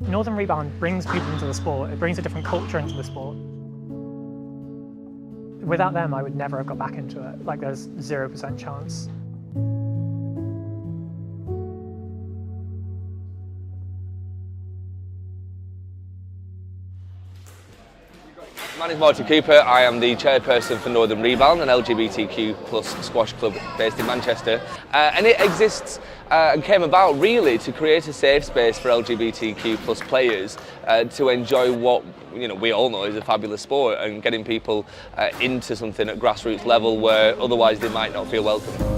Northern Rebound brings people into the sport, it brings a different culture into the sport. Without them, I would never have got back into it. Like, there's 0% chance. My name is Martin Cooper. I am the chairperson for Northern Rebound, an LGBTQ plus squash club based in Manchester. And it exists and came about really to create a safe space for LGBTQ plus players to enjoy what we all know is a fabulous sport, and getting people into something at grassroots level where otherwise they might not feel welcome.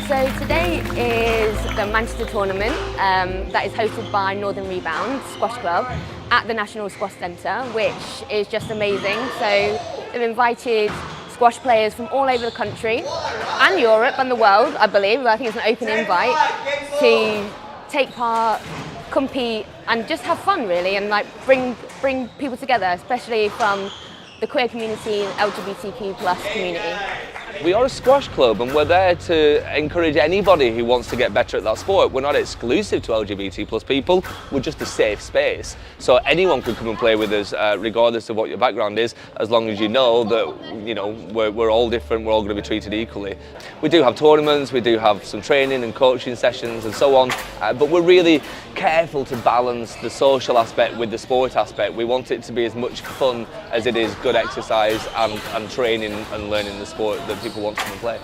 So today is the Manchester tournament that is hosted by Northern Rebound Squash Club at the National Squash Centre, which is just amazing. So they've invited squash players from all over the country and Europe and the world, I believe. I think it's an open invite to take part, compete and just have fun really, and like bring people together, especially from the queer community and LGBTQ plus community. We are a squash club and we're there to encourage anybody who wants to get better at that sport. We're not exclusive to LGBT plus people, we're just a safe space. So anyone could come and play with us regardless of what your background is, as long as you know that we're all different, we're all going to be treated equally. We do have tournaments, we do have some training and coaching sessions and so on, but we're really careful to balance the social aspect with the sport aspect. We want it to be as much fun as it is good exercise and training and learning the sport that people want to come and play.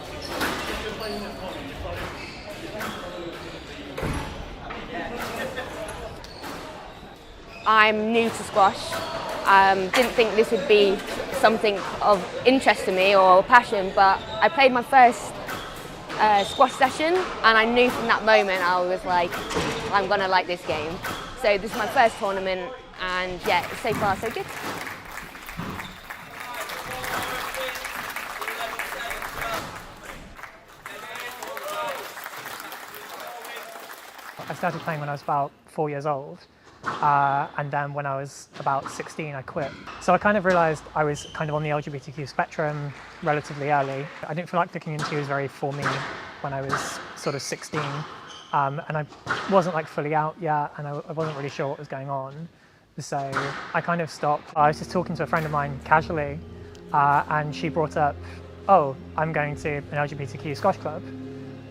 I'm new to squash. Didn't think this would be something of interest to me or passion, but I played my first squash session and I knew from that moment I was like, I'm gonna like this game. So this is my first tournament and yeah, so far so good. I started playing when I was about 4 years old, and then when I was about 16 I quit. So I kind of realised I was kind of on the LGBTQ spectrum relatively early. I didn't feel like the community was very for me when I was sort of 16, and I wasn't like fully out yet, and I wasn't really sure what was going on. So I kind of stopped. I was just talking to a friend of mine casually, and she brought up, oh, I'm going to an LGBTQ squash club,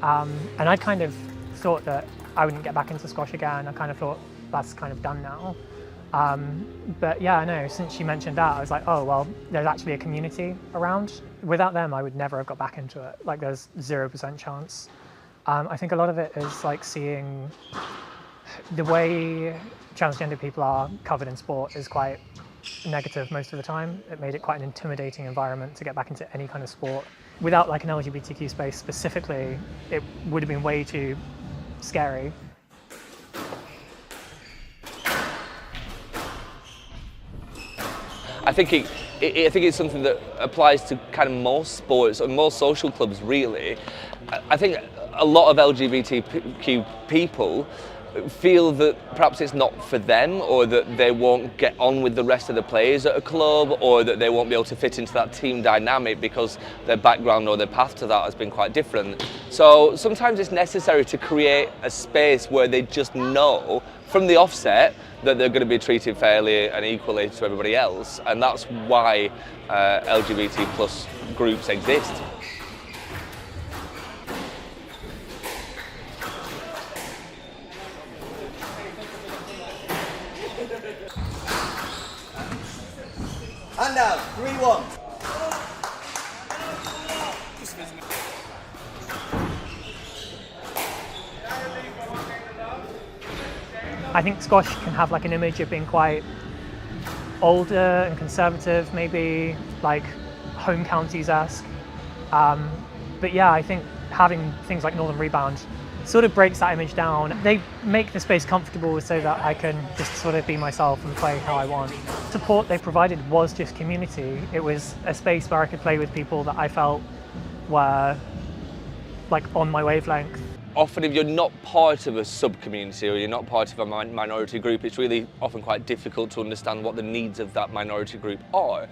and I kind of thought that I wouldn't get back into squash again. I kind of thought that's kind of done now. But yeah, I know, since she mentioned that, I was like, oh, well, there's actually a community around. Without them, I would never have got back into it. Like, there's 0% chance. I think a lot of it is like seeing the way transgender people are covered in sport is quite negative most of the time. It made it quite an intimidating environment to get back into any kind of sport. Without like an LGBTQ space specifically, it would have been way too scary. I think it's something that applies to kind of most sports and most social clubs really. I think a lot of LGBTQ people feel that perhaps it's not for them, or that they won't get on with the rest of the players at a club, or that they won't be able to fit into that team dynamic because their background or their path to that has been quite different. So sometimes it's necessary to create a space where they just know from the offset that they're going to be treated fairly and equally to everybody else, and that's why LGBT plus groups exist. And now, 3-1. I think squash can have like an image of being quite older and conservative, maybe like home counties-esque. But yeah, I think having things like Northern Rebound sort of breaks that image down. They make the space comfortable so that I can just sort of be myself and play how I want. Support they provided was just community. It was a space where I could play with people that I felt were like on my wavelength. often if you're not part of a sub-community or you're not part of a minority group, it's really often quite difficult to understand what the needs of that minority group are.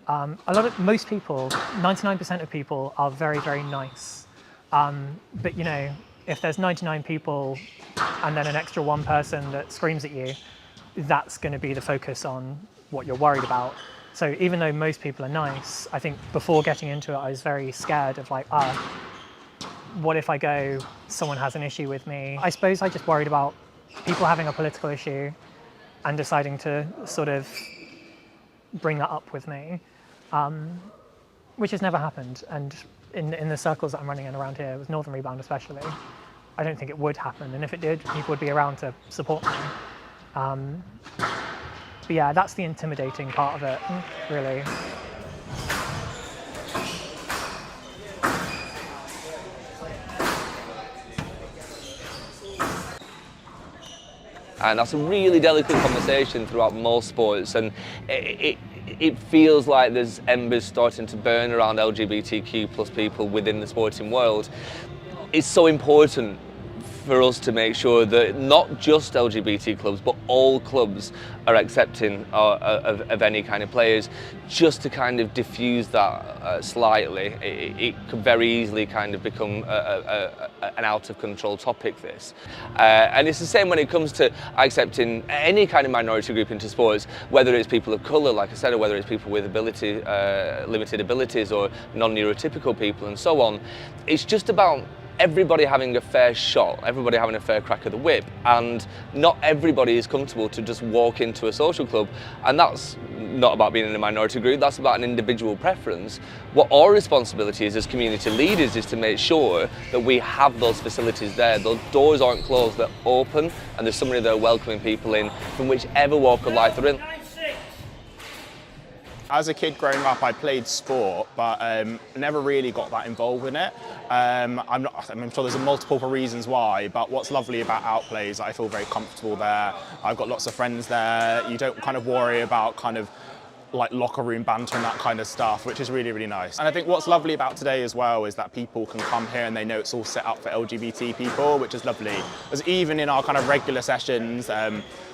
Most people, 99% of people are very, very nice. But you know, if there's 99 people and then an extra one person that screams at you, that's going to be the focus on what you're worried about. So even though most people are nice, I think before getting into it, I was very scared of like, what if I go, someone has an issue with me? I suppose I just worried about people having a political issue and deciding to sort of bring that up with me, which has never happened. And in the circles that I'm running in around here, with Northern Rebound especially, I don't think it would happen. And if it did, people would be around to support me. But yeah, that's the intimidating part of it, really. And that's a really delicate conversation throughout most sports, and it feels like there's embers starting to burn around LGBTQ plus people within the sporting world. It's so important for us to make sure that not just LGBT clubs, but all clubs are accepting of any kind of players, just to kind of diffuse that slightly. It could very easily kind of become an out of control topic, this. And it's the same when it comes to accepting any kind of minority group into sports, whether it's people of colour, like I said, or whether it's people with limited abilities or non-neurotypical people and so on. It's just about everybody having a fair shot, everybody having a fair crack of the whip, and not everybody is comfortable to just walk into a social club, and that's not about being in a minority group, that's about an individual preference. What our responsibility is as community leaders is to make sure that we have those facilities there. Those doors aren't closed, they're open, and there's somebody there welcoming people in from whichever walk of life they're in. As a kid growing up, I played sport, but never really got that involved in it. I'm sure there's multiple reasons why, but what's lovely about Outplay is I feel very comfortable there. I've got lots of friends there. You don't kind of worry about kind of like locker room banter and that kind of stuff, which is really, really nice. And I think what's lovely about today as well is that people can come here and they know it's all set up for LGBT people, which is lovely. Because even in our kind of regular sessions,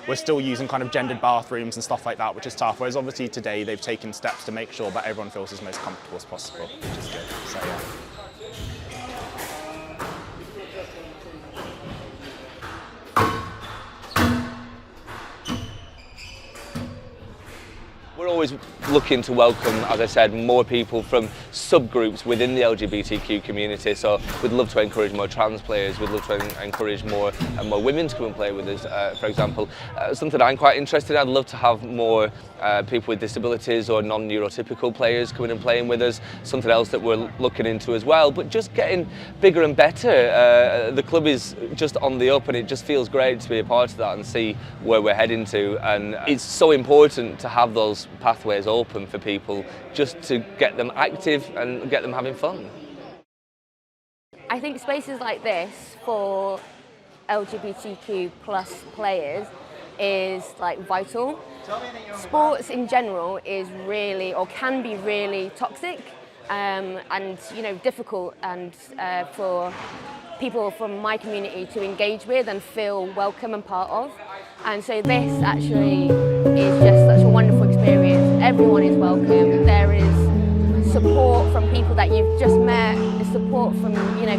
we're still using kind of gendered bathrooms and stuff like that, which is tough. Whereas obviously today they've taken steps to make sure that everyone feels as most comfortable as possible, which is good. So yeah. We're always looking to welcome, as I said, more people from subgroups within the LGBTQ community. So we'd love to encourage more trans players, we'd love to encourage more women to come and play with us, for example. Something I'm quite interested in, I'd love to have more people with disabilities or non-neurotypical players coming and playing with us. Something else that we're looking into as well, but just getting bigger and better. The club is just on the up and it just feels great to be a part of that and see where we're heading to. And it's so important to have those pathways open for people just to get them active and get them having fun. I think spaces like this for LGBTQ plus players is like vital. Sports in general is really, or can be really toxic and difficult and for people from my community to engage with and feel welcome and part of. And so this actually is just such a wonderful experience. Everyone is welcome. There is support from people that you've just met, the support from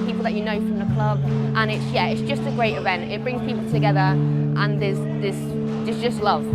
people that you know from the club, and it's just a great event. It brings people together, and there's just love.